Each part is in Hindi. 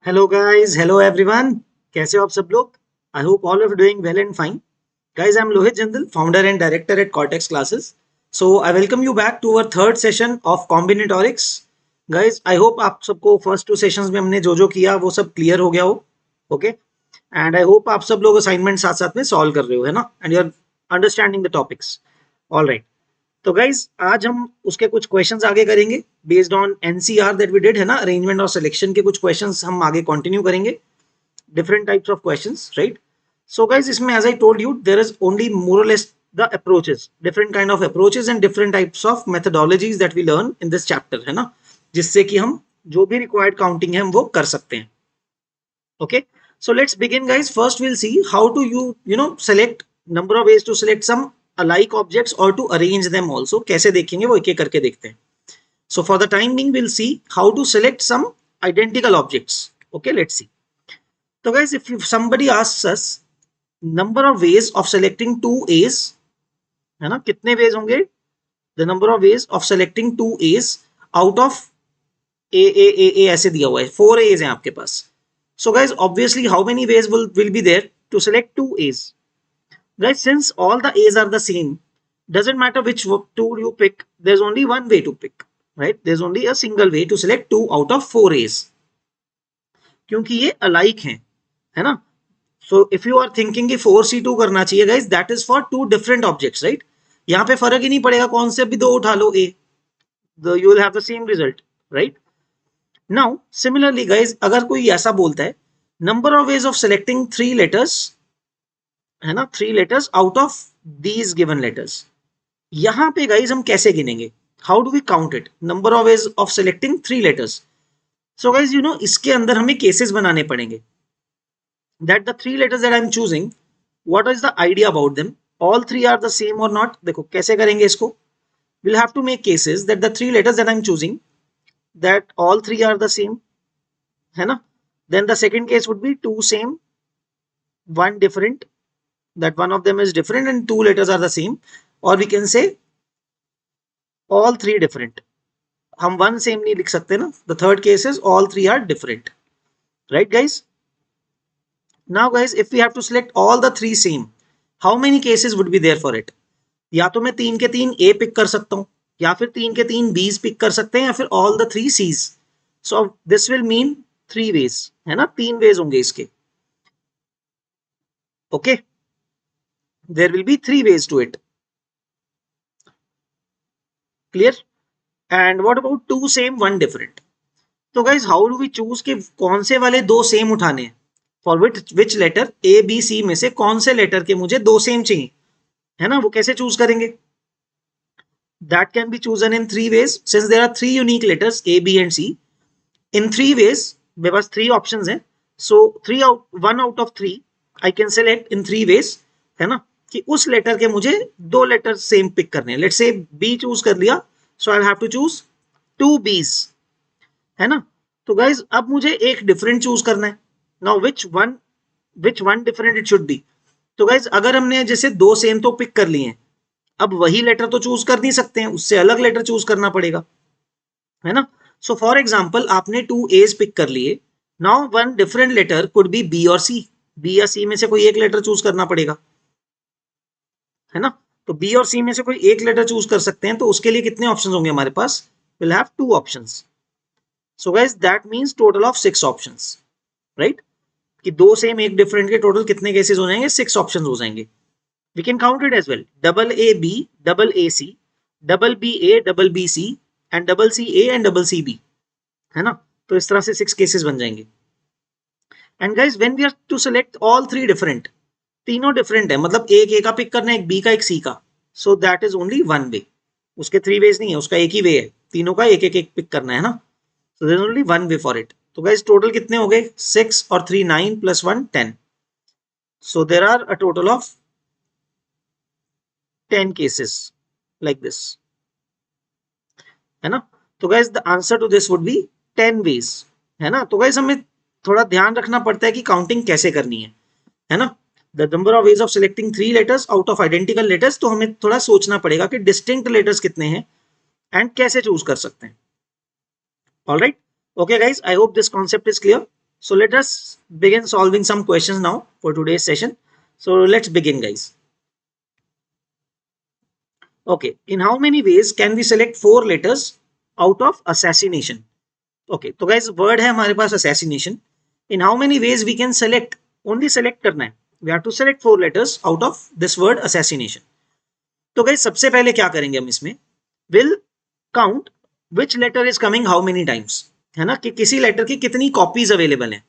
Hello guys, hello everyone. कैसे हो आप सब लोग? I hope all of doing well and fine. Guys, I am Lohit Jindal, founder and director at Cortex Classes. So I welcome you back to our third session of combinatorics. Guys, I hope आप सबको फर्स्ट टू सेशंस में हमने जो जो किया वो सब क्लियर हो गया हो. ओके. एंड आई होप आप सब लोग असाइनमेंट साथ साथ में सॉल्व कर रहे हो, है ना? And you are understanding the topics. All right. तो गाइज आज हम उसके कुछ क्वेश्चंस आगे करेंगे based on NCR that we did, है ना? अरेंजमेंट और सिलेक्शन के कुछ क्वेश्चंस हम आगे कंटिन्यू करेंगे. Different types of questions, right? So guys इसमें as I told you there is only more और less the approaches, different kind of approaches and different types of methodologies that we learn in this chapter, है ना? जिससे कि हम जो भी रिक्वायर्ड काउंटिंग है हम वो कर सकते हैं. Okay, so let's begin, guys. First we'll see how to select number of ways to select some alike objects or to arrange them also. कैसे देखेंगे वो एक एक करके देखते हैं. So for the time being we'll see how to select some identical objects. Okay, let's see. So guys, if somebody asks us number of ways of selecting two A's, है ना? कितने ways होंगे? The number of ways of selecting two A's out of A ऐसे दिया हुआ है. 4 A's हैं आपके पास. So guys, obviously how many ways will be there to select two A's? Guys, since all the A's are the same, doesn't matter which two you pick, there's only one way to pick, right? There's only a single way to select two out of 4 A's. क्योंकि ये alike हैं, है ना? So if you are thinking कि 4C2 करना चाहिए, guys, that is for two different objects, right? यहाँ पे फर्क ही नहीं पड़ेगा, कौन से भी दो उठा लो A, you will have the same result, right? Now similarly guys, अगर कोई ऐसा बोलता है number of ways of selecting 3 letters, है ना? 3 letters out of these given letters. यहां पे guys हम कैसे गिनेंगे? How do we count it? Number of ways of selecting 3 letters. So guys, इसके अंदर हमें cases बनाने पड़ेंगे. That the 3 letters that I'm choosing, what is the idea about them? All 3 are the same or not? देखो कैसे करेंगे इसको? We'll have to make cases that the 3 letters that I'm choosing, that all 3 are the same, है ना? Then the second case would be 2 same, 1 different, that one of them is different and 2 letters are the same, or we can say all 3 different. हम 1 same नहीं लिख सकते ना. The third case is all 3 are different, right guys? Now guys, if we have to select all the 3 same, how many cases would be there for it? या तो मैं 3 के 3 A पिक कर सकता हूं, या फिर 3 के 3 B's पिक कर सकते हैं, या फिर all the 3 C's. So this will mean 3 ways, है ना? 3 ways होंगे इसके. Okay, there will be 3 ways to it. Clear? And what about 2 same 1 different? तो guys, how do we choose कि कौन से वाले दो सेम उठाने हैं? For which letter A B C में से कौन से लेटर के मुझे दो सेम चाहिए, है ना? वो कैसे चूज करेंगे? That can be chosen in 3 ways. Since there are 3 unique letters A B and C, in 3 ways मेरे पास 3 options हैं. So 1 out of 3 I can select in 3 ways, है ना? कि उस लेटर के मुझे दो लेटर सेम पिक करने हैं. Let's say B चूज कर लिया, so I'll have to choose 2 B's, है ना? तो guys अब मुझे एक डिफरेंट चूज करना है. Now which one different it should be? तो guys अगर हमने जैसे दो सेम तो पिक कर लिए हैं, अब वही लेटर तो चूज कर नहीं सकते हैं, उससे अलग लेटर चूज करना पड़ेगा, है ना? सो फॉर एग्जाम्पल आपने 2 A's पिक कर लिए. Now one different letter could be B और C. B या C में से कोई एक लेटर चूज करना पड़ेगा, है ना? तो B और C में से कोई एक लेटर चूज कर सकते हैं, तो उसके लिए कितने ऑप्शंस होंगे हमारे पास? Will have 2 options. So guys that means total of 6 options, right? कि दो सेम एक डिफरेंट के टोटल कितने केसेस हो जाएंगे? 6 ऑप्शंस हो जाएंगे. We can count it as well. Double A B, double A C, double B A, double B C, and double C A and double C B, है ना? तो इस तरह से 6 केसेस बन जाएंगे. And guys, when we are to select all 3 different, तीनों डिफरेंट है, मतलब एक A का पिक करना है, एक B का, एक C का. So that is only one way. उसके 3 ways नहीं है, उसका एक ही वे है. तीनों का एक एक एक पिक करना है ना? So there is only one way for it. तो guys टोटल कितने हो गए? 6 और 3 9 plus 1 10. So there are a total of 10 cases like this, है ना? तो guys the answer to this would be 10 ways, है ना? तो guys हमें थोड़ा ध्यान रखना पड़ता है कि काउंटिंग कैसे करनी है ना? The number of ways of selecting 3 letters out of identical letters, तो हमें थोड़ा सोचना पड़ेगा कि distinct letters कितने हैं एंड कैसे चूज कर सकते हैं. All right, okay guys, I hope this concept is clear. So let us begin solving some questions now for today's session. So let's begin, guys. Okay, in how many ways can we select 4 letters out of assassination? Okay, तो guys word है हमारे पास assassination. In how many ways we can select? Only select करना है. We have to select 4 letters out of this word assassination. तो guys सबसे पहले क्या करेंगे हम इसमें? Will count which letter is coming how many times. है ना, कि किसी लेटर की कितनी कॉपीज अवेलेबल है.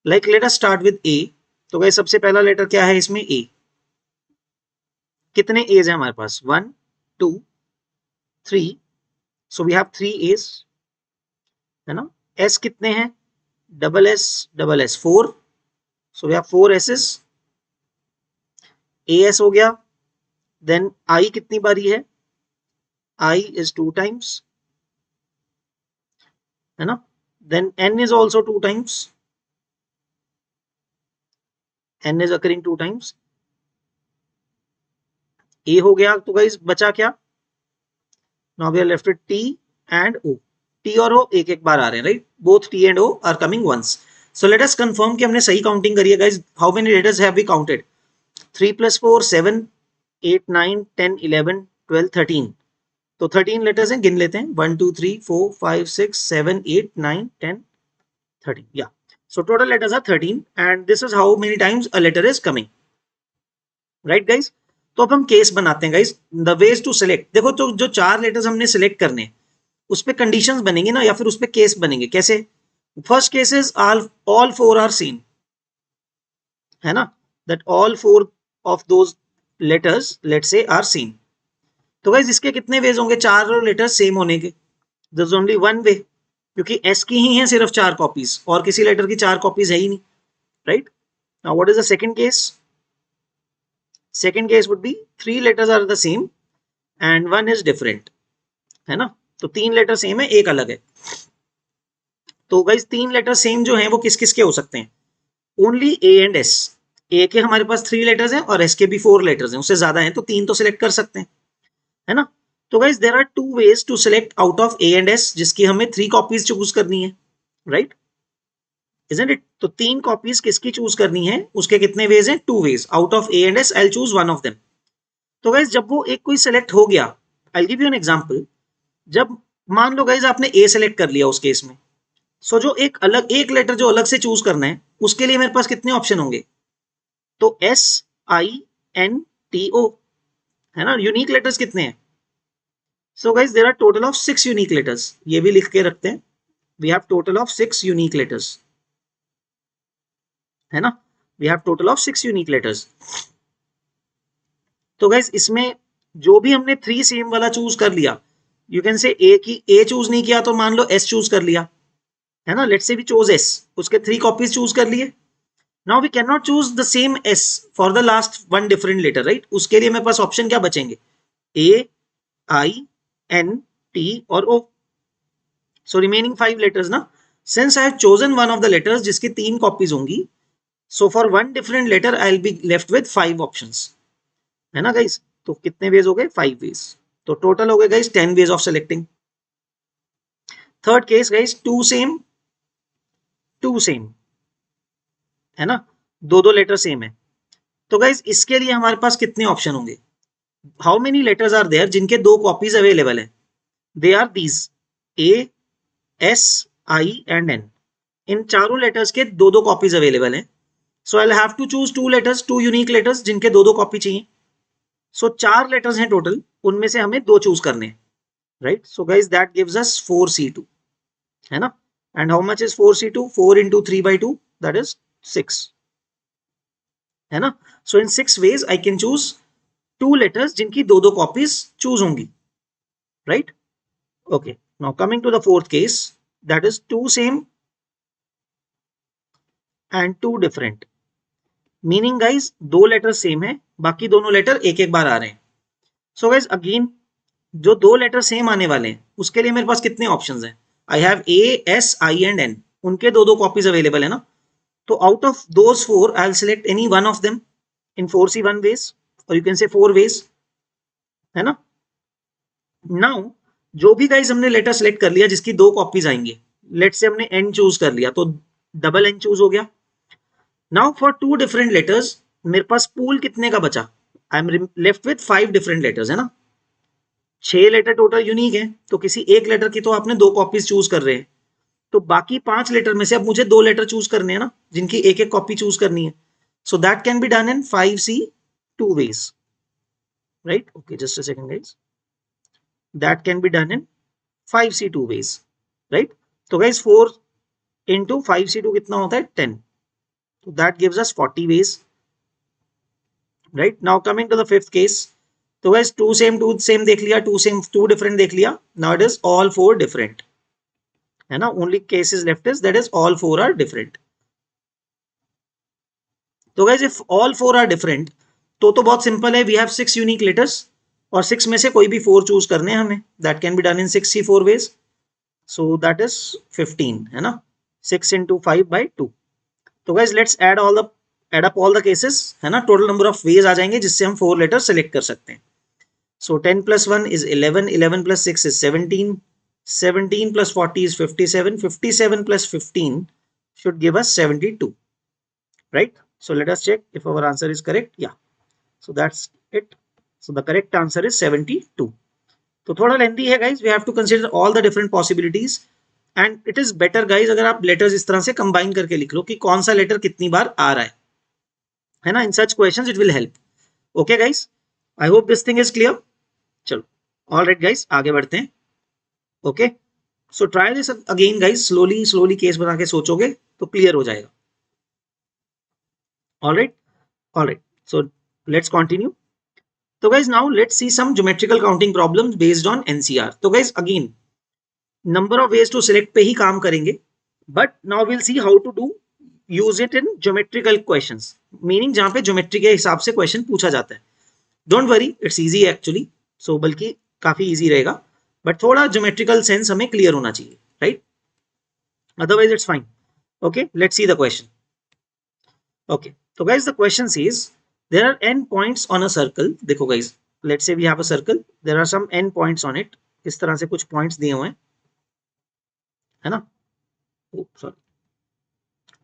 Like let us start with A. तो गाइस सबसे पहला लेटर क्या है इसमें? ए. कितने एज है हमारे पास? 1 2 3. सो वी हैव 3 एज, है ना. एस कितने हैं? Double S 4. So we have 4 S's. A S हो गया. देन आई कितनी बारी है? आई इज 2 टाइम्स, है ना. Then N is also 2 times. N is occurring 2 times. A हो गया. तो गाइस बचा क्या? Now we are left with T and O. T और ओ एक एक बार आ रहे हैं, right. Both T and O are coming once. So let us confirm कि हमने सही काउंटिंग करी है guys. How many letters have we counted? 3 + 4 7 8 9 10 11 12 13. तो 13 लेटर्स हैं, गिन लेते हैं. 1 2 3 4 5 6 7 8 9 10 13. या so total letters are 13 and this is how many times a letter is coming, right guys. तो अब हम केस बनाते हैं गाइस. The ways to select. देखो, तो जो 4 लेटर्स हमने सिलेक्ट करने हैं उस पे कंडीशंस बनेंगे ना, या फिर उस पे केस बनेंगे. कैसे? First case is all 4 are same, है ना. That all 4 of those letters let's say are same. तो गाइस इसके कितने वेज होंगे 4 लेटर्स सेम होने के? There is only one way, क्योंकि एस की ही है सिर्फ 4 कॉपीज और किसी लेटर की 4 कॉपीज है ही नहीं, right. Now what is the second case? Second case would be 3 letters are the same and one is different, है ना. तो 3 लेटर सेम है, एक अलग है. तो गाइस 3 लेटर सेम जो हैं वो किस किस के हो सकते हैं? Only A and S. A के हमारे पास 3 लेटर्स हैं और एस के भी 4 लेटर्स हैं, उससे ज्यादा हैं तो 3 तो सिलेक्ट कर सकते हैं, है ना. तो guys there are 2 ways to select out of A and S, जिसकी हमें 3 कॉपीज चूज करनी है, राइट. Isn't it? तो 3 कॉपीज किसकी चूज करनी है, उसके कितने वेज हैं? 2 ways. Out of A and S I will choose one of them. तो गाइज जब वो एक कोई सेलेक्ट हो गया, I give you an example. जब मान लो गाइज आपने ए सेलेक्ट कर लिया उस केस में, सो जो एक लेटर जो अलग से चूज करना है उसके लिए मेरे पास कितने ऑप्शन होंगे? तो S I N T O, है ना. यूनिक लेटर्स कितने हैं? So guys there are total of 6 unique letters. ये भी लिख के रखते हैं. We have total of 6 unique letters, है ना. We have total of 6 unique letters. तो गाइज इसमें जो भी हमने 3 सेम वाला चूज कर लिया, यू कैन से ए की ए चूज नहीं किया तो मान लो एस चूज कर लिया, है ना. Let's say we choose S, उसके 3 कॉपीज चूज कर लिए. Now we can not choose the same S for the last one different letter, right. उसके लिए मेरे पास ऑप्शन क्या बचेंगे? ए आई एन टी और ओ. सो रिमेनिंग 5 लेटर्स ना. Since I have chosen one of the letters जिसकी 3 कॉपीज होंगी, so for one different letter I will be left with 5 options, है ना गाइस. तो कितने वेज हो गए? 5 वेज. तो टोटल हो गए guys 10 ways of selecting. Third case guys, 2 same, है ना. दो लेटर सेम है. तो गाइस इसके लिए हमारे पास कितने ऑप्शन होंगे? How many letters are there जिनके 2 कॉपीज अवेलेबल है? They are these A S I and N. इन चारों लेटर्स के 2 कॉपीज अवेलेबल है. So I will have to choose 2 letters, 2 unique letters जिनके 2 कॉपी चाहिए. सो 4 लेटर्स हैं टोटल, उनमें से हमें 2 चूज करने हैं, right. So guys that gives us 4c2, है ना. And how much is 4c2? 4 into 3/2, that is 6, है ना. So in 6 ways I can choose 2 letters जिनकी 2 कॉपीज चूज होंगी, right. Okay, now coming to the fourth case, that is 2 same and 2 different. Meaning guys 2 letter same है, बाकी दोनों लेटर एक एक बार आ रहे हैं. सो गाइस अगेन जो 2 लेटर सेम आने वाले हैं उसके लिए मेरे पास कितने ऑप्शंस हैं? I have A S I and N. उनके 2 कॉपीज अवेलेबल है ना. तो out of those 4 I will select any one of them in 4c1 ways, और यू कैन से 4 वेज, है ना. नाउ जो भी गाइस हमने लेटर सेलेक्ट कर लिया जिसकी 2 कॉपीज आएंगे, लेट से हमने एन चूज कर लिया, तो डबल एन चूज हो गया। नाउ फॉर 2 डिफरेंट लेटर्स मेरे पास पूल कितने का बचा? I am left with 5 different letters, है ना। 6 लेटर टोटल यूनिक है, तो किसी एक लेटर की तो आपने 2 कॉपीज चूज कर रहे हैं, तो बाकी 5 लेटर में से अब मुझे 2 लेटर चूज करने हैं ना, जिनकी एक एक कॉपी चूज करनी है। सो that can be done in 5C 2 ways, right? Okay, just a second guys. That can be done in 5C 2 ways, right? तो guys 4 into 5C2 कितना होता है? 10. So that gives us 40 ways, right? Now coming to the fifth case, तो guys 2 same देख लिया, 2 same 2 different देख लिया. Now it is all 4 different, है ना. Only case is left is that is all 4 are different. तो guys if all 4 are different, तो बहुत सिंपल है. We have 6 unique letters और 6 में से कोई भी 4 चूज करने हैं हमें. That can be done in 6C 4 ways. So that is 15, है ना. 6 into 5 by 2. तो guys let's add up all the cases, है ना. टोटल नंबर ऑफ वेज आ जाएंगे जिससे हम 4 लेटर सेलेक्ट कर सकते हैं. So 10 plus 1 is 11, 11 plus 6 is 17, 17 plus 40 is 57, 57 plus 15 should give us 72, right? So let us check if our answer is correct. Yeah, so that's it. So the correct answer is 72. तो थोड़ा लेंथी है guys, we have to consider all the different possibilities and it is better guys अगर आप लेटर्स इस तरह से कंबाइन करके लिख लो कि कौन सा लेटर कितनी बार आ रहा है ना. In such questions it will help. Okay guys, I hope this thing is clear. चलो ऑलराइट गाइस, आगे बढ़ते हैं. Okay, so try this again guys, slowly case बना के सोचोगे तो क्लियर हो जाएगा. Alright, so let's continue. तो guys now let's see some geometrical counting problems based on NCR. तो guys again number of ways to select पे ही काम करेंगे, but now will see how to do use it in geometrical questions, meaning जहां पे ज्योमेट्री के हिसाब से क्वेश्चन पूछा जाता है. Don't worry, it's easy actually. So बल्कि काफी इजी रहेगा, बट थोड़ा ज्योमेट्रिकल सेंस हमें क्लियर होना चाहिए, right? Otherwise it's fine. Okay, let's see the question. Okay, तो guys the question says there are n points on a circle. देखो guys, let's say we have a circle, there are some n points on it. इस तरह से कुछ पॉइंट्स दिए हुए हैं, है ना. सॉरी,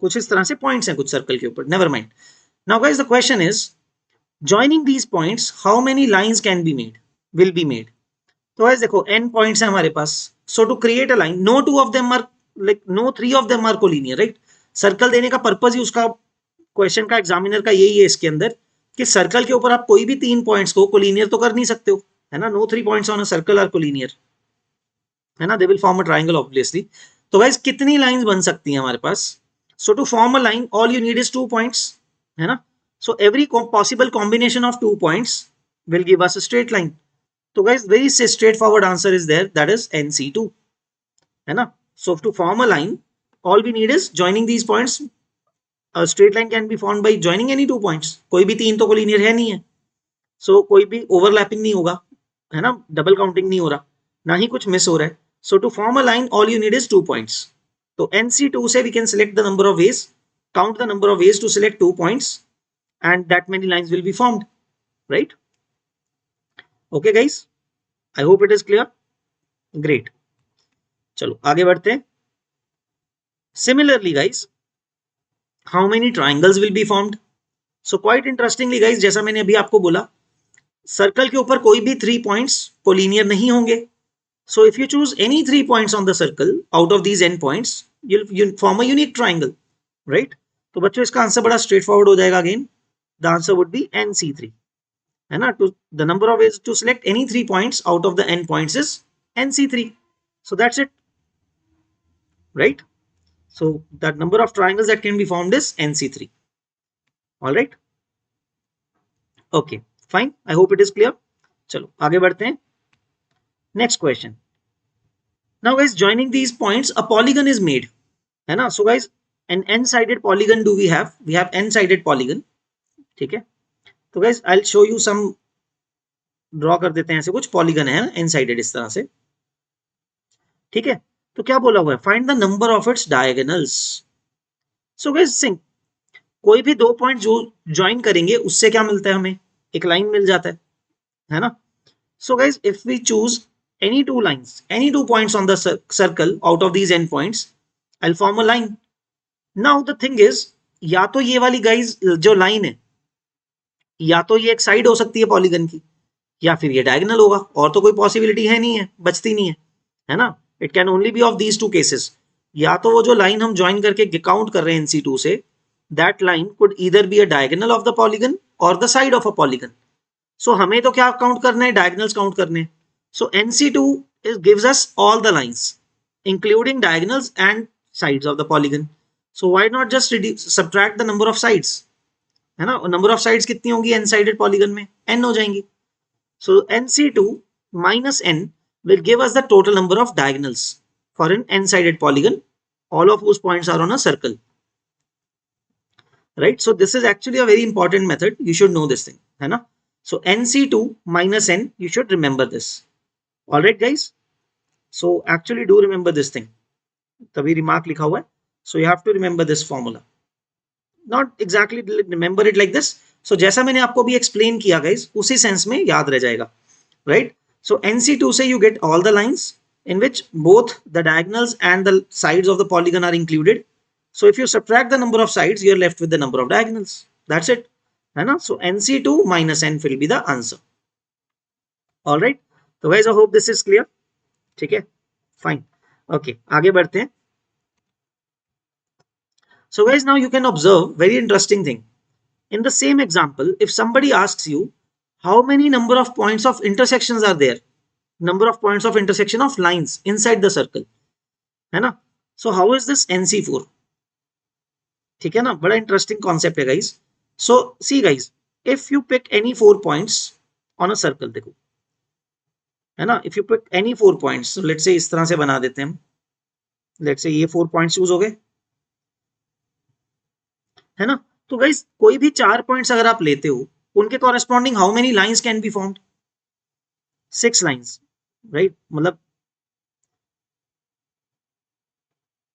कुछ इस तरह से पॉइंट्स हैं कुछ सर्कल के ऊपर. Never mind. Now guys the question is joining these points how many lines can be made, will be made. तो guys देखो n points है हमारे पास, so to create a line no two of them are like no three of them are collinear, right? Circle देने का पर्पज ही उसका क्वेश्चन का एग्जामिनर का यही है इसके अंदर कि सर्कल के ऊपर आप कोई भी 3 पॉइंट्स को कोलिनियर तो कर नहीं सकते हो, है ना. No 3 points on a circle are collinear, है ना. They will form a triangle obviously. तो गाइस कितनी लाइंस बन सकती हैं हमारे पास? So to form a line all you need is 2 points, है ना. So every possible combination of 2 points will give us a straight line. So guys, very straightforward answer is there, that is NC2, है ना. So to form a line, all we need is joining these points. A straight line can be formed by joining any 2 points. कोई भी 3 तो कोलिनियर है नहीं है, so कोई भी ओवरलैपिंग नहीं होगा, है ना. डबल काउंटिंग नहीं हो रहा, ना ही कुछ मिस हो रहा है. So to form a line, all you need is 2 points. तो NC2 से we can select the number of ways, count the number of ways to select 2 points, and that many lines will be formed, right? Okay guys, I hope it is clear. Great, चलो आगे बढ़ते हैं. Similarly guys, how many triangles will be formed? So quite interestingly guys, जैसा मैंने अभी आपको बोला, सर्कल के ऊपर कोई भी 3 पॉइंट्स कोलिनियर नहीं होंगे. So if you choose any 3 points on the circle out of these n points, you'll form a unique triangle, right? तो बच्चों इसका आंसर बड़ा स्ट्रेट फॉरवर्ड हो जाएगा. Again the answer would be NC3, है ना. To the number of ways to select any 3 points out of the n points is NC3. So that's it, right? So that number of triangles that can be formed is NC3. All right. Okay, fine. I hope it is clear. चलो आगे बढ़ते हैं. Next question. Now guys, joining these points, a polygon is made, है ना. So guys, an n-sided polygon do we have? We have n-sided polygon. ठीक है. तो guys, I'll show you some. Draw कर देते हैं ऐसे कुछ पॉलीगन है n-sided इस तरह से, ठीक है. तो क्या बोला हुआ है? Find the number of its diagonals. So guys think, कोई भी 2 पॉइंट जो ज्वाइन करेंगे उससे क्या मिलता है? हमें एक लाइन मिल जाता है ना. So guys if we choose any 2 lines, any 2 points on the circle out of these n points, I'll form a line. Now the thing is, या तो ये वाली गाइज जो लाइन है, या तो ये एक साइड हो सकती है पॉलीगन की, या फिर ये डायगोनल होगा, और तो कोई पॉसिबिलिटी है नहीं है, बचती नहीं है ना। It can only be of these two cases. या तो वो जो लाइन हम ज्वाइन करके काउंट कर रहे हैं NC2 से, that line could either be a diagonal of the polygon और the side of a polygon. So हमें तो क्या काउंट करना है, डायगोनल्स काउंट करने हैं। सो NC2 gives us all the lines including diagonals and sides of the polygon. So why not just subtract the number of sides, है ना। नंबर ऑफ साइड्स कितनी होगी n साइडेड पॉलीगन में, n हो जाएंगी। So NC2 minus n will give us the total number of diagonals for an n-sided polygon, all of whose points are on a circle. Right? So this is actually a very important method. You should know this thing, है ना। So NC2 minus n, you should remember this. All right, guys. So actually do remember this thing. तभी remark लिखा हुआ है. So you have to remember this formula. Not exactly remember it like this. So जैसा मैंने आपको भी explain किया guys, उसी sense में याद रह जाएगा. Right? So NC2 say you get all the lines in which both the diagonals and the sides of the polygon are included. So if you subtract the number of sides, you're left with the number of diagonals. That's it. है ना? So NC2 minus n will be the answer. All right. So guys, I hope this is clear. ठीक है? Fine. Okay. आगे बढ़ते हैं. So guys, now you can observe very interesting thing. In the same example, if somebody asks you how many number of points of intersections are there, number of points of intersection of lines inside the circle, है ना। So how is this NC4? ठीक है ना, बड़ा इंटरेस्टिंग कॉन्सेप्ट है guys. So see guys, if you pick any 4 points on a circle, देखो है ना, if you pick any 4 points, let's say इस तरह से बना देते हैं हम, लेट्स से ये 4 पॉइंट्स चूज हो गए, है ना। तो गाइस कोई भी 4 पॉइंट्स अगर आप लेते हो, उनके corresponding how many lines can be formed? 6 lines, right. मतलब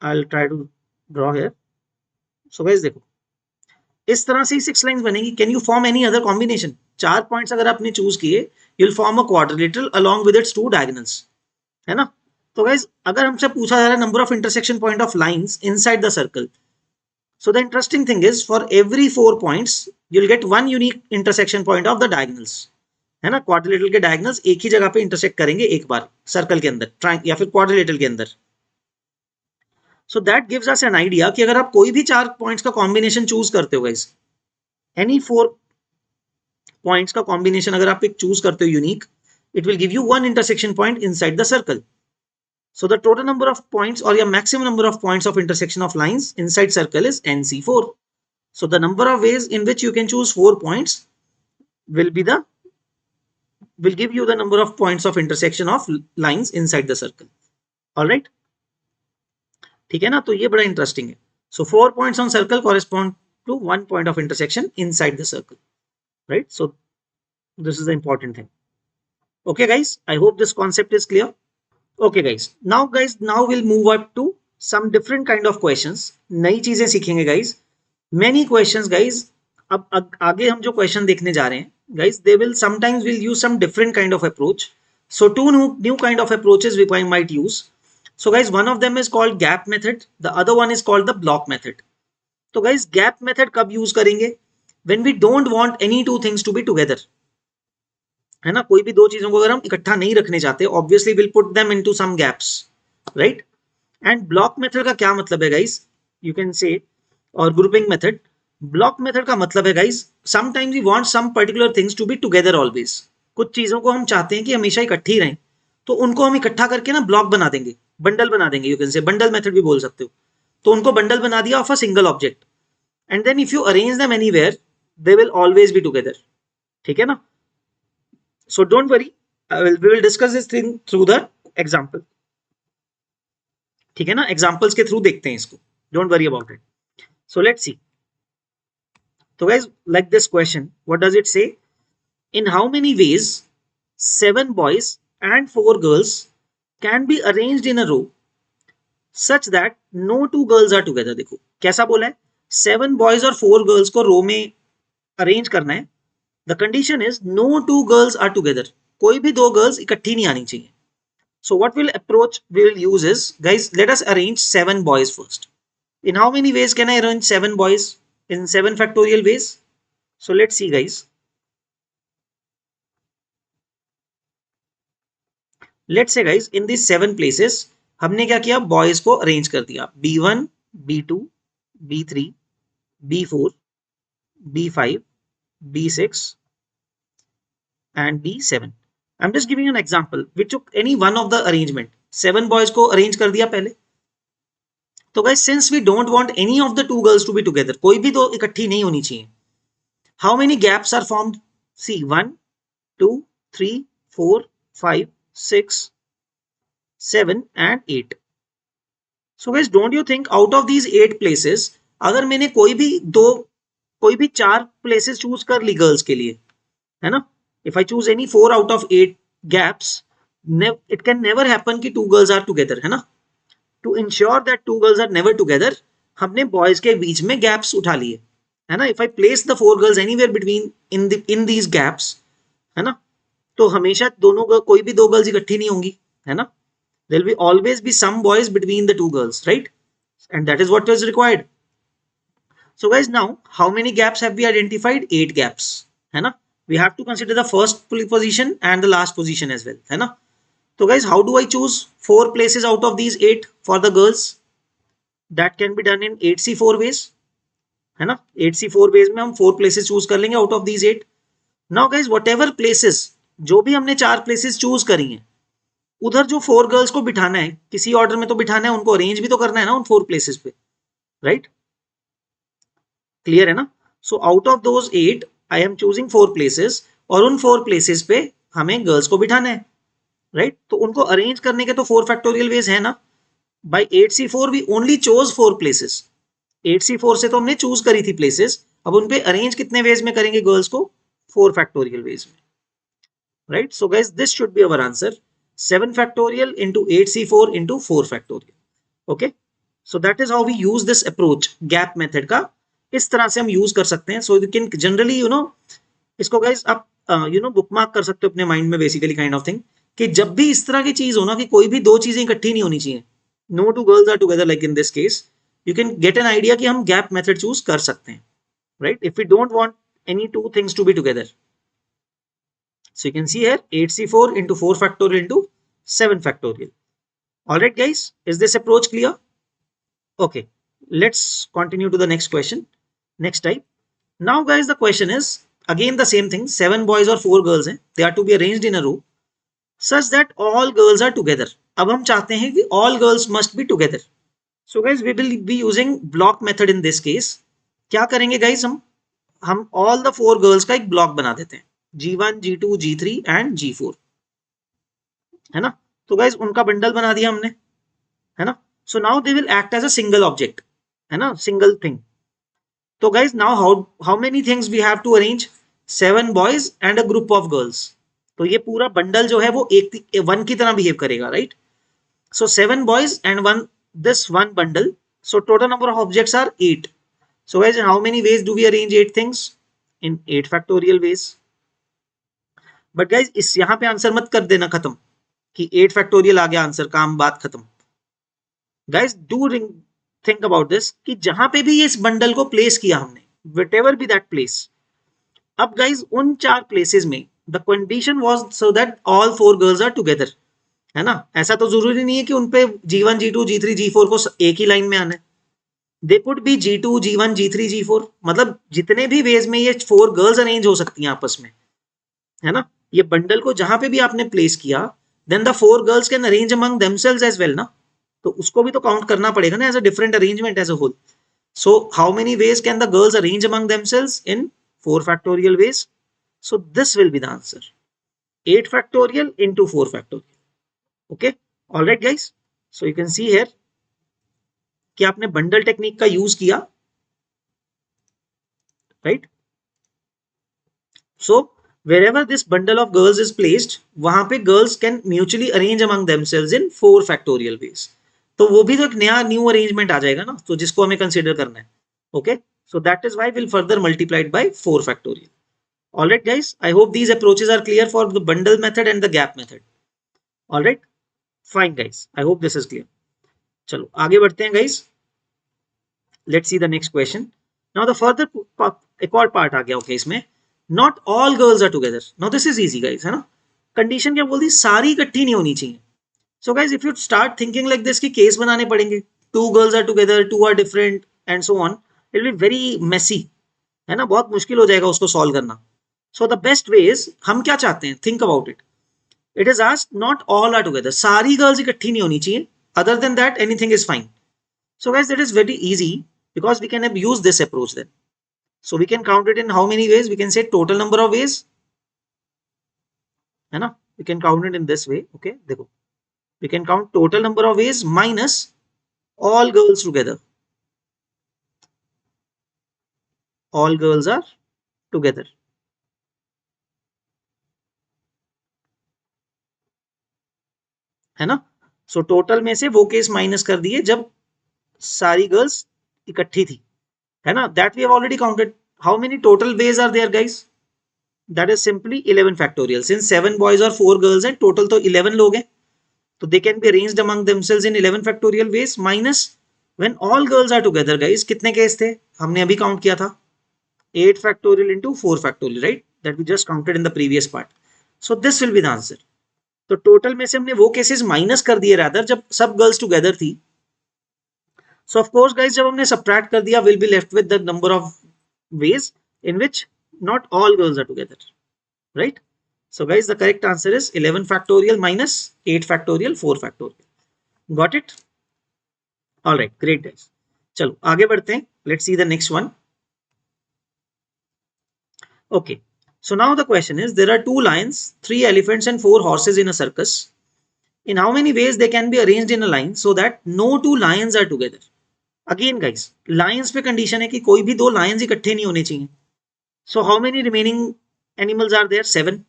I will try to draw here. So guys देखो, इस तरह से ही 6 लाइंस बनेगी। Can you form any other combination? 4 points अगर आपने चूज किए, you will form a quadrilateral along with its 2 diagonals, है ना। तो गाइस अगर हमसे पूछा जा रहा है number of intersection point of lines inside the circle, so the interesting thing is for every 4 points you'll get one unique intersection point of the diagonals, है ना। क्वाड्रिलेटरल के डायगोनल्स एक ही जगह पे इंटरसेक्ट करेंगे एक बार सर्कल के अंदर, या फिर क्वाड्रिलेटरल के अंदर। So that gives us an idea कि अगर आप कोई भी 4 पॉइंट्स का कॉम्बिनेशन चूज करते हो गाइस, एनी 4 पॉइंट्स का कॉम्बिनेशन अगर आप एक चूज करते हो unique, it will give you one intersection point inside the circle. So the total number of points or your maximum number of points of intersection of lines inside circle is NC4. So the number of ways in which you can choose 4 points will give you the number of points of intersection of lines inside the circle. All right. ठीक है ना, तो ये बड़ा इंटरेस्टिंग है. So 4 points on circle correspond to 1 point of intersection inside the circle. Right. So this is the important thing. Okay guys, I hope this concept is clear. Okay guys, now we'll move up to some different kind of questions. नई चीजें सीखेंगे guys. Many questions guys. अब आगे हम जो क्वेश्चन देखने जा रहे हैं guys, they will sometimes will use some different kind of approach. So two new kind of approaches we might use. So guys, one of them is called gap method. The other one is called the block method. तो guys gap method कब use करेंगे? When we don't want any two things to be together. है ना, कोई भी दो चीजों को अगर हम इकट्ठा नहीं रखने चाहते, obviously will put them into some gaps, right. And block method का क्या मतलब है गाइस? यू कैन से, और ग्रुपिंग मेथड। ब्लॉक मेथड का मतलब है guys, sometimes we want some particular things to be together always. कुछ चीजों को हम चाहते हैं कि हमेशा इकट्ठी रहें, तो उनको हम इकट्ठा करके ना ब्लॉक बना देंगे, बंडल बना देंगे। You can say bundle method भी बोल सकते हो। तो उनको बंडल बना दिया of a single object, and then if you arrange them anywhere, they will always be together. ठीक है ना। So don't worry, we will discuss this thing through the example. ठीक है ना, examples के through देखते हैं इसको. Don't worry about it. So let's see. So guys, like this question, what does it say? In how many ways 7 boys and 4 girls can be arranged in a row such that no 2 girls are together? देखो कैसा बोला है, 7 boys और 4 girls को रो में अरेंज करना है. The condition is no 2 girls are together. कोई भी 2 girls इकट्ठी नहीं आनी चाहिए. So what will approach we will use is, guys, let us arrange 7 boys first. In how many ways can I arrange 7 boys? In 7 factorial ways. So let's see guys. Let's say guys, in these 7 places हमने क्या किया, बॉयज को अरेंज कर दिया B1, B2, B3, B4, B5, B6 and B7. I'm just giving an example. We took any one of the arrangement. 7 boys को अरेंज कर दिया पहले. तो guys, since we don't want any of the two girls to be together, कोई भी तो इकट्ठी नहीं होनी चाहिए. How many gaps are formed? See, 1, 2, 3, 4, 5, 6, 7 and 8. So guys, don't you think out of these 8 places, अगर मैंने कोई भी 4 places choose कर ली girls के लिए, है ना? If I choose any 4 out of 8 gaps, it can never happen कि 2 girls are together, है ना? To ensure that 2 girls are never together, हमने boys के बीच में gaps उठा लिए, है ना? If I place the 4 girls anywhere between in these gaps, है ना? तो हमेशा कोई भी 2 girls इकट्ठी नहीं होंगी, है ना? There will always be some boys between the 2 girls, right? And that is what is required. So guys, now how many gaps have we identified? 8 gaps, है ना? We have to consider the first position and the last position as well, है ना? So guys, how do I choose 4 places out of these 8 for the girls? That can be done in 8C4 ways, है ना? 8C4 ways में हम 4 places choose कर लेंगे out of these 8. Now guys, whatever places, जो भी हमने 4 places choose करी हैं, उधर जो 4 गर्ल्स को बिठाना है, किसी ऑर्डर में तो बिठाना है, उनको अरेंज भी तो करना है ना उन 4 प्लेसेस पे, राइट? क्लियर है ना? So out of those 8 I am choosing 4 places और उन 4 प्लेसेस पे हमें गर्ल्स को बिठाना है, राइट? तो उनको अरेंज करने के तो 4 फैक्टोरियल वेज है ना. By 8C4 we only chose 4 places. 8C4 से तो हमने चूज करी थी प्लेसेस, अब उन पे अरेंज कितने वेज में करेंगे गर्ल्स को? 4 फैक्टोरियल वेज में, right? So guys, this should be our answer. 7 factorial into 8C4 into 4 factorial. Okay, so that is how we use this approach. gap method का इस तरह से हम यूज कर सकते हैं. So you can generally इसको guys आप बुकमार्क कर सकते हो अपने माइंड में, बेसिकली काइंड ऑफ थिंग, कि जब भी इस तरह की चीज हो ना कि कोई भी 2 चीजें इकट्ठी नहीं होनी चाहिए, no 2 girls are together like in this case, you can get an idea कि हम gap method चूज कर सकते हैं, right? If we don't want any 2 things to be together. So you can see here 8C4 into 4 factorial into 7 factorial. Alright guys, is this approach clear? Okay, let's continue to the next question. Next type. Now guys, the question is again the same thing. 7 boys or 4 girls हैं, they are to be arranged in a row such that all girls are together. अब हम चाहते हैं कि all girls must be together. So guys, we will be using block method in this case. क्या करेंगे guys, हम all the 4 girls का एक block बना देते हैं, G1, G2, G3 and G4, है ना? तो गाइज उनका बंडल बना दिया हमने, है ना? So now they will act as a single object, है ना, सिंगल थिंग. तो guys now how many things we have to arrange? 7 boys and a group of girls. तो ये पूरा बंडल जो है वो एक वन की तरह बिहेव करेगा, right? So 7 boys and this one bundle. So total number of objects are 8. So guys how many ways do we arrange 8 things? In 8 factorial ways. But guys इस यहाँ पे आंसर मत कर देना खत्म कि 8 फैक्टोरियल आ गया आंसर, काम बात खत्म. Guys do think about this कि जहां पे भी इस बंडल को प्लेस किया हमने, whatever be that place, अब गाइस उन 4 प्लेसेस में the condition was so that all 4 girls are together, है ना? ऐसा तो जरूरी नहीं है कि उन पे G1, G2, G3, G4 को एक ही लाइन में आना है. They could be G2, G1, G3, G4, मतलब जितने भी वेज में ये 4 गर्ल्स अरेंज हो सकती हैं आपस में, है ना? ये बंडल को जहां पे भी आपने प्लेस किया, then the 4 girls can arrange among themselves as well ना. तो उसको भी तो काउंट करना पड़ेगा ना as a different arrangement as a whole. So how many ways can the girls arrange among themselves? In 4 factorial ways. So this will be the answer, 8 factorial into 4 factorial. Okay, alright guys. So you can see here कि आपने बंडल टेक्निक का यूज किया, right? So wherever this bundle of girls is placed, वहां पे girls can mutually arrange among themselves in 4 factorial ways. तो वो भी तो एक नया न्यू अरेंजमेंट आ जाएगा ना, तो जिसको हमें कंसीडर करना है. Okay, so that is why will further multiplied by 4 factorial. Alright guys, I hope these approaches are clear for the bundle method and the gap method. Alright, fine guys, I hope this is clear. चलो आगे बढ़ते हैं guys. Let's see the next question. Now the further एक और पार्ट आ गया. ओके इसमें not all girls are together. Now this is easy guys, है ना. कंडीशन क्या बोल दी, सारी इकट्ठी नहीं होनी चाहिए. So guys if you start thinking like this, की केस बनाने पड़ेंगे, two girls are together, two are different and so on, it will be very messy, है ना. बहुत मुश्किल हो जाएगा उसको सॉल्व करना. So the best way is, हम क्या चाहते हैं, think about it. It is asked not all are together, सारी गर्ल्स इकट्ठी नहीं होनी चाहिए. Other than that anything is fine. So guys, that is very easy because we can have used this approach then. So we can count it in how many ways? We can say total number of ways, है ना. We can count it in this way. Okay, देखो, we can count total number of ways minus all girls together. All girls are together. है ना. So total में से वो केस माइनस कर दिए जब सारी गर्ल्स इकट्ठी थी, है ना. That we have already counted. How many total ways are there guys? That is simply 11 factorial. Since 7 boys or 4 girls हैं, total तो 11 लोग हैं, तो they can be arranged among themselves in 11 factorial ways minus when all girls are together guys. कितने केस थे, हमने अभी काउंट किया था, 8 factorial into 4 factorial, right? That we just counted in the previous part. So this will be the answer. तो टोटल में से हमने वो केसेस माइनस कर दिए रादर जब सब गर्ल्स टुगेदर थी. So of course guys, जब हमने subtract कर दिया, will be left with the number of ways in which not all girls are together, right? So guys, the correct answer is 11 factorial minus 8 factorial 4 factorial. Got it? All right, great guys. चलो आगे बढ़ते हैं. Let's see the next one. Okay, so now the question is, there are 2 lions, 3 elephants and 4 horses in a circus. In how many ways they can be arranged in a line so that no 2 lions are together? Again guys, lions पे condition है कि कोई भी 2 lions इकट्ठे नहीं होने चाहिए. So how many remaining animals are there? 7.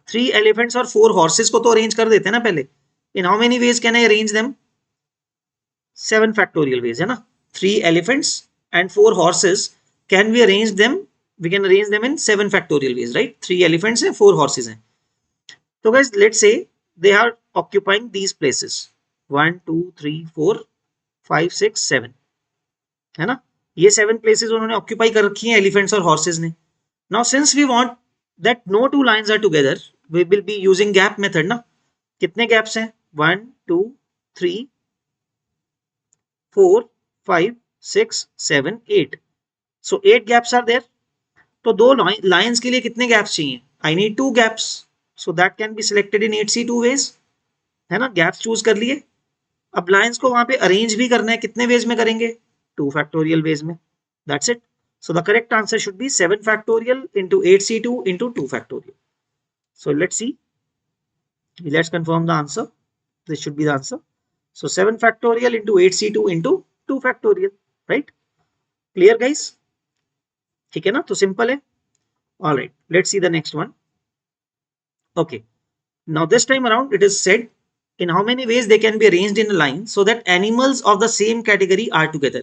3 elephants और 4 horses को तो arrange कर देते हैं ना पहले. In how many ways can I arrange them? 7 factorial ways, है ना. 3 elephants and 4 horses, can we arrange them? We can arrange them in 7 factorial ways, right? 3 elephants and 4 horses हैं. So guys, let's say they are occupying these places, 1 2 3 4 5 6 7, है ना. ये 7 places उन्होंने ऑक्यूपाई कर रखी हैं एलिफेंट्स और हॉर्सेस ने. Now since we want that no 2 lines are together, we will be using gap method ना. कितने गैप्स हैं? 1 2 3 4 5 6 7 8. So 8 gaps are there. तो 2 लाइंस के लिए कितने गैप्स चाहिए? I need 2 gaps. So that can be selected in 8C2 ways, है ना. गैप्स चूज कर लिए. अब लाइंस को वहां पे अरेंज भी करना है, कितने वेज में करेंगे? 2 factorial ways में. That's it. So the correct answer should be 7 factorial into 8C2 into 2 factorial. So let's see. Let's confirm the answer. This should be the answer. So 7 factorial into 8C2 into 2 factorial. Right? Clear guys? ठीक है ना, तो सिंपल है. All right. Let's see the next one. Okay. Now this time around it is said, in how many ways they can be arranged in a line so that animals of the same category are together.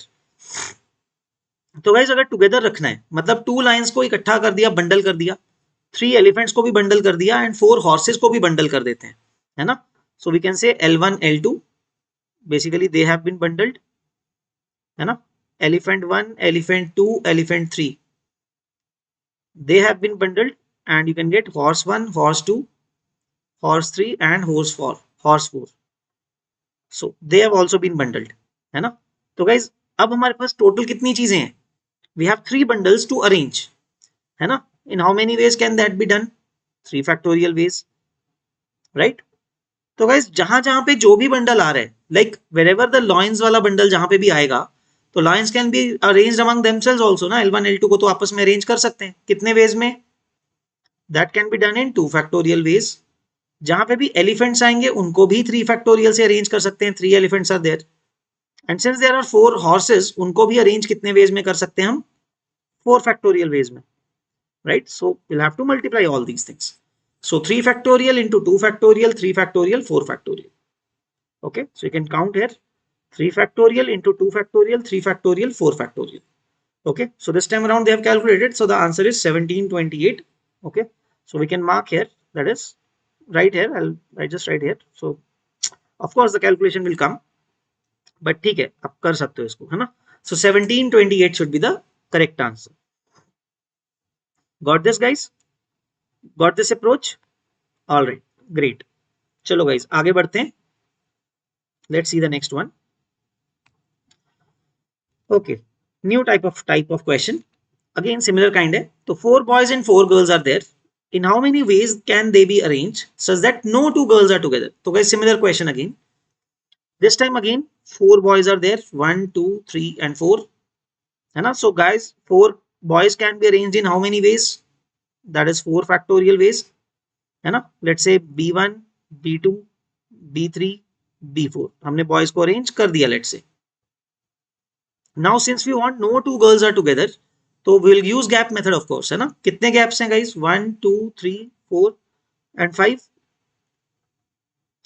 तो गाइस अगर टुगेदर रखना है, मतलब 2 लाइंस को इकट्ठा कर दिया, बंडल कर दिया, 3 एलिफेंट्स को भी बंडल कर दिया एंड 4 हॉर्सेस को भी बंडल कर देते हैं, है ना. So we can say L1 L2, basically they have been bundled, है ना. Elephant 1 elephant 2 elephant 3, they have been bundled, and you can get horse 1 horse 2 horse 3 and horse 4. So they have also been bundled, है ना. तो गाइस अब हमारे पास टोटल कितनी चीजें हैं? We have 3 bundles to arrange, है ना. In how many ways can that be done? 3 factorial ways, right? तो गाइस जहां जहां पे जो भी बंडल आ रहा है, like wherever the loins वाला बंडल जहां पे भी आएगा, तो lines can be arranged among themselves also ना. L1 L2 को तो आपस में अरेंज कर सकते हैं. कितने वेज में? That can be done in 2 factorial ways. जहां पे भी एलिफेंट्स आएंगे उनको भी 3 factorial से अरेंज कर सकते हैं. 3 elephants are there, and since there are 4 horses, उनको भी अरेंज कितने वेज में कर सकते हैं हम? 4 factorial ways में, right? So we'll have to multiply all these things. So 3 factorial into 2 factorial, 3 factorial, 4 factorial. Okay, so you can count here 3 factorial into 2 factorial, 3 factorial, 4 factorial. Okay, so this time around they have calculated, so the answer is 1728. Okay, so we can mark here, that is right here. I just write here. So of course the calculation will come, but ठीक है, आप कर सकते हो इसको, है ना. So 1728 should be the correct answer. Got this, guys? Got this approach? All right, great. चलो guys, आगे बढ़ते हैं. Let's see the next one. Okay, new type of question. Again, similar kind है. तो 4 boys and 4 girls are there. In how many ways can they be arranged such that no 2 girls are together? So guys, similar question again. This time again, 4 boys are there. 1, 2, 3 and 4. है ना? So guys, 4 boys can be arranged in how many ways? That is 4 factorial ways. है ना? Let's say B1, B2, B3, B4. हमने boys को arrange कर दिया, let's say. Now since we want no 2 girls are together, तो we'll use gap method of course, है ना? कितने gaps हैं guys? 1, 2, 3, 4 and 5.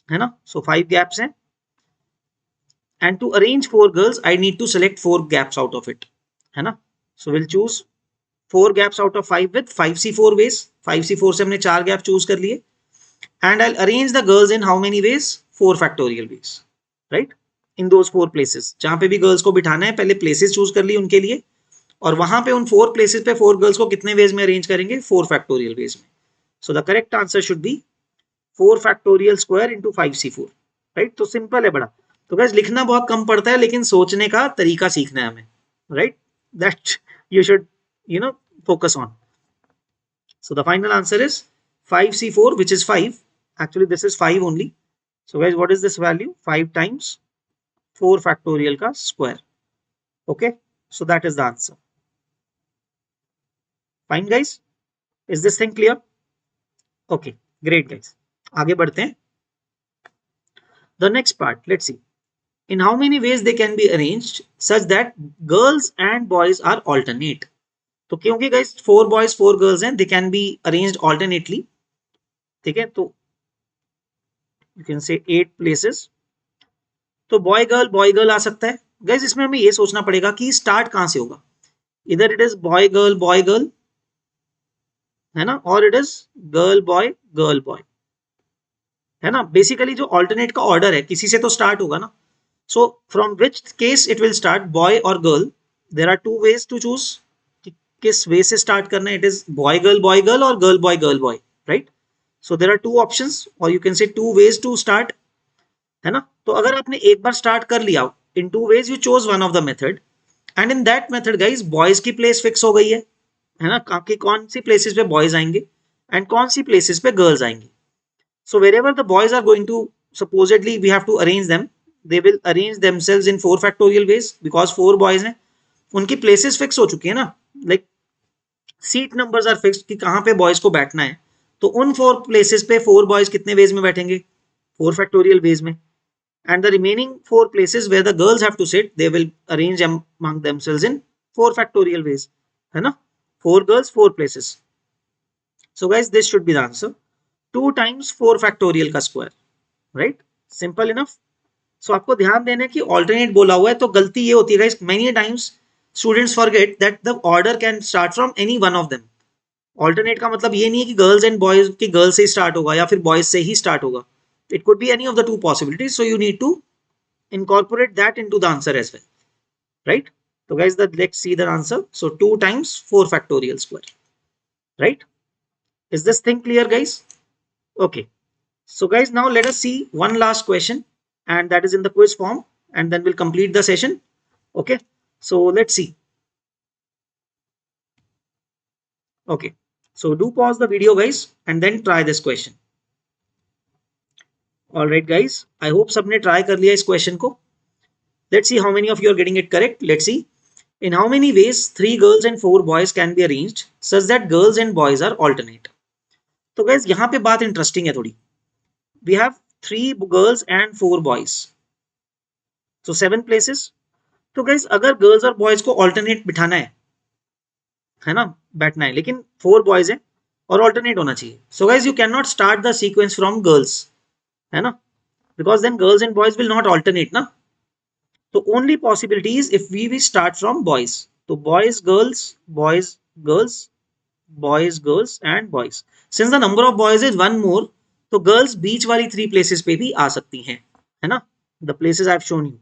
है ना? So 5 gaps हैं. And to arrange 4 girls, I need to select 4 gaps out of it. है ना? So we'll choose 4 gaps out of 5 with 5C4 ways. 5C4 से हमने 4 gap choose कर लिए. And I'll arrange the girls in how many ways? 4 factorial ways. Right? In those 4 places. जहां पे भी girls को बिठाना है, पहले places choose कर लिए उनके लिए. और वहां पे उन 4 places पे 4 girls को कितने ways में arrange करेंगे? 4 factorial ways में. So the correct answer should be 4 factorial square into 5C4. Right? तो simple है बड़ा. तो guys लिखना बहुत कम पड़ता है, लेकिन सोचने का तरीका सीखना है हमें. Right? That you should, focus on. So the final answer is 5C4, which is 5. Actually, this is 5 only. So guys, what is this value? 5 times 4 factorial ka square. Okay, so that is the answer. Fine guys, is this thing clear? Okay, great guys. आगे बढ़ते हैं. The next part, let's see. In how many ways they can be arranged such that girls and boys are alternate. तो क्योंकि guys 4 boys 4 girls हैं, they can be arranged alternately. ठीक है, तो you can say 8 places. तो boy girl आ सकता है. Guys इसमें हमें ये सोचना पड़ेगा कि start कहां से होगा. Either it is boy girl है ना, और it is girl boy है ना. बेसिकली जो alternate का order है, किसी से तो start होगा ना. So from which case it will start, boy or girl? There are 2 ways to choose. किस वे से स्टार्ट करना है. इट इज बॉय गर्ल और girl boy, right. So there are 2 options और you can say 2 ways to start, है ना. तो अगर आपने एक बार स्टार्ट कर लिया in 2 ways, you chose one of the method and in that method guys boys की प्लेस फिक्स हो गई है ना. कि कौन सी प्लेसेस पे बॉयज आएंगे एंड कौन सी प्लेसेस पे गर्ल्स आएंगी. So wherever the boys are going to, supposedly we have to arrange them, they will arrange themselves in 4 factorial ways because 4 boys हैं, उनकी प्लेसेस फिक्स हो चुकी है ना. Like seat numbers are fixed कि कहां पे बॉयज को बैठना है. तो उन 4 प्लेसेस पे 4 बॉयज कितने वेज में बैठेंगे? 4 फैक्टोरियल वेज में. And the remaining 4 places where the girls have to sit, they will arrange among themselves in 4 factorial ways, है ना. 4 girls 4 places. So guys this should be the answer. 2 times 4 factorial का square, right. Simple enough. So आपको ध्यान देना है कि ऑल्टरनेट बोला हुआ है, तो गलती ये होती है guys, many times students forget that the order can start from any one of them. Alternate का मतलब ये नहीं है कि girls and boys की girls से start होगा या फिर boys से ही start होगा. It could be any of the 2 possibilities. So you need to incorporate that into the answer as well, right? So guys, let's see the answer. So 2 times 4 factorial square, right? Is this thing clear guys? Okay. So guys, now let us see one last question, and that is in the quiz form, and then we'll complete the session. Okay. So let's see. Okay, so do pause the video guys and then try this question. All right guys, I hope सबने try कर लिया इस question को. Let's see how many of you are getting it correct. Let's see. In how many ways 3 girls and 4 boys can be arranged such that girls and boys are alternate? तो guys यहाँ पे बात interesting है थोड़ी. We have 3 girls and 4 boys. So 7 places. तो गाइस अगर गर्ल्स और बॉयज को ऑल्टरनेट बिठाना है ना, बैठना है, लेकिन 4 बॉयज हैं और ऑल्टरनेट होना चाहिए. So guys you can not start the sequence from girls, है ना, because then girls and boys will not alternate ना. तो only possibility is if we start from boys. तो boys girls boys girls and boys. Since the number of boys is 1 more, तो गर्ल्स बीच वाली 3 प्लेसेस पे भी आ सकती हैं, है ना. The places I have shown you.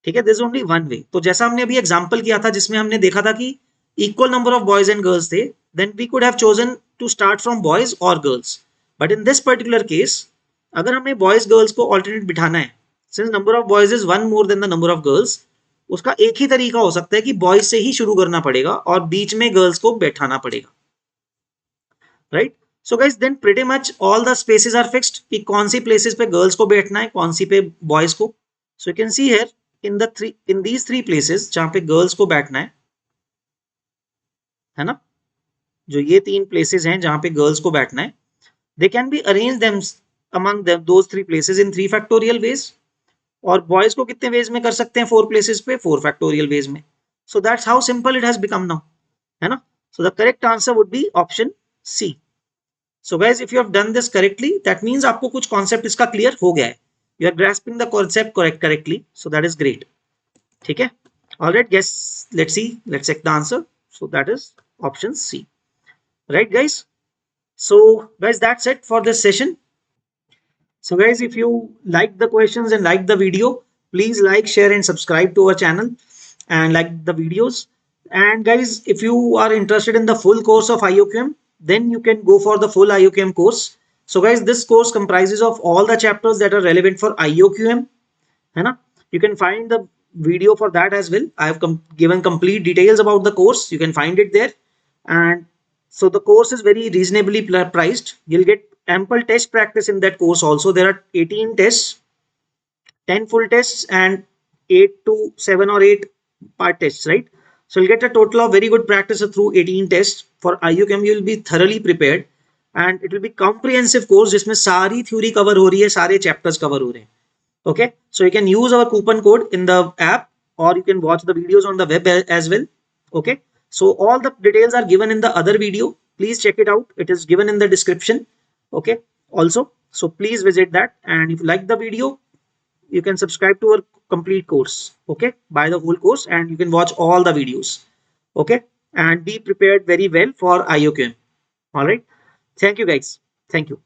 ठीक है, दिस ओनली वन वे। तो जैसा हमने अभी एग्जांपल किया था जिसमें हमने देखा था कि equal number of boys and girls थे, then we could have chosen to start from boys और girls. But in this particular case अगर हमें बॉयज गर्ल्स को ऑल्टरनेट बिठाना है, since number of boys is one more than the number of girls, उसका एक ही तरीका हो सकता है कि बॉयज से ही शुरू करना पड़ेगा और बीच में गर्ल्स को बैठाना पड़ेगा, right. So guys then pretty much all the spaces are fixed कि कौन सी प्लेसेस पे गर्ल्स को बैठना है, कौन सी पे बॉयज को। सो you can see here in these three places जहां पे गर्ल्स को बैठना है ना, जो ये तीन प्लेसेस हैं जहां पे गर्ल्स को बैठना है, they can be arrange them among those three places in 3 factorial veg. और बॉयज को कितने वेज में कर सकते हैं 4 प्लेसेस पे, 4 फैक्टोरियल वेज में। So that's how simple it has become now, है ना। So the correct answer would be option C. So guys if you have done this correctly that means आपको कुछ कॉन्सेप्ट इसका क्लियर हो गया है, you are grasping the concept correctly, so that is great. ठीक है, alright, guess let's see, let's check the answer. So that is option C, right guys? So guys, that's it for this session. So guys, if you like the questions and like the video, please like, share and subscribe to our channel and like the videos. And guys, if you are interested in the full course of IOQM, then you can go for the full IOQM course. So guys, this course comprises of all the chapters that are relevant for IOQM, है ना. You can find the video for that as well. I have given complete details about the course. You can find it there. And so the course is very reasonably priced. You'll get ample test practice in that course also. There are 18 tests, 10 full tests and 8 to 7 or 8 part tests, right? So you'll get a total of very good practice through 18 tests. For IUChem you'll be thoroughly prepared and it will be comprehensive course जिसमें सारी theory cover हो रही है, सारे chapters cover हो रहे हैं. Okay, so you can use our coupon code in the app or you can watch the videos on the web as well. Okay, so all the details are given in the other video. Please check it out. It is given in the description. Okay, also, so please visit that. And if you like the video, you can subscribe to our complete course. Okay, buy the whole course and you can watch all the videos. Okay, and be prepared very well for IOQM. All right. Thank you guys. Thank you.